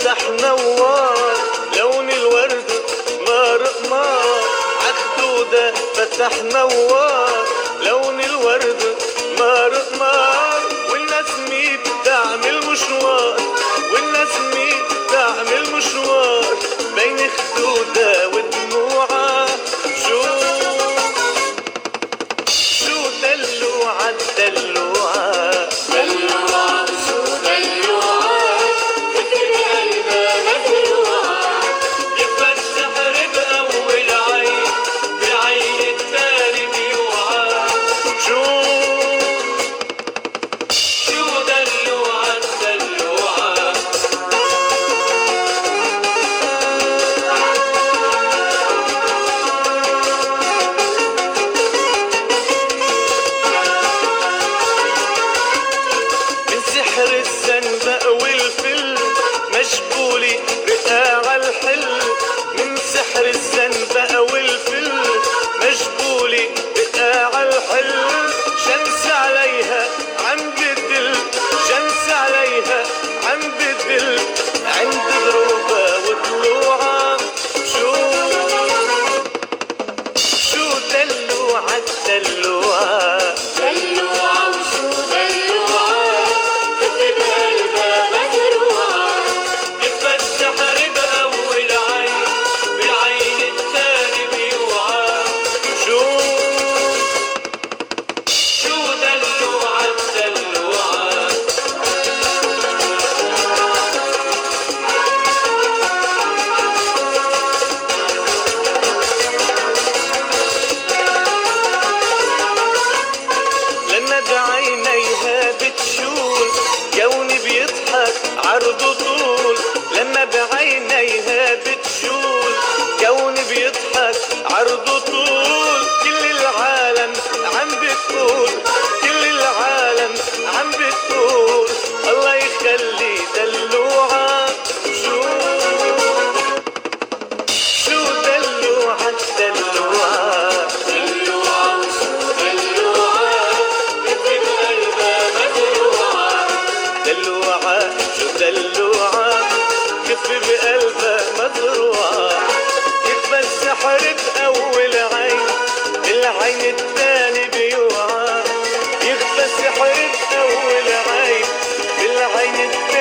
فتح نوار لون الورد مار قمار عالخدودة فتح نوار لون الورد مار قمار والنسمة بتعمل مشوار والنسمة بتعمل مشوار بين خدودة ودموعها شو دلوعة الدلوعة دلوعة شو دلوعة كتر قلبها مزروعة يبقى السحر بأول عين بعين التاني بيوعى شو دلوعة الدلوعة سحر الزنبق والفل مشبولي رقاع الحل من سحر الزنبق والفل مشبولي رقاع الحل شمس عليها عم بدل شمس عليها عم بدل عند ضروبها وطلوعها شو دلوعة الدلوعة دلوعة وشو دلوعة كتر قلبها مزروعة يبقى السحر بأول عين بالعين التاني بيوعى شو دلوعة الدلوعة لما بعينيها بتشول كوني بيضحك عرضه طول لما بعينيها بتشول كوني بيضحك عرضه طول كل العالم عم بتقول كل العالم عم بتقول الله يخلي دلوعة شو دلوعة الدلوعة دلوعة وشو دلوعة كتر قلبها مزروعة دلوعة شو دلوعة كف بقلبها مزروعة يكفى السحر بأول عين العين التاني بيوعى يكفى السحر بأول عين العين التاني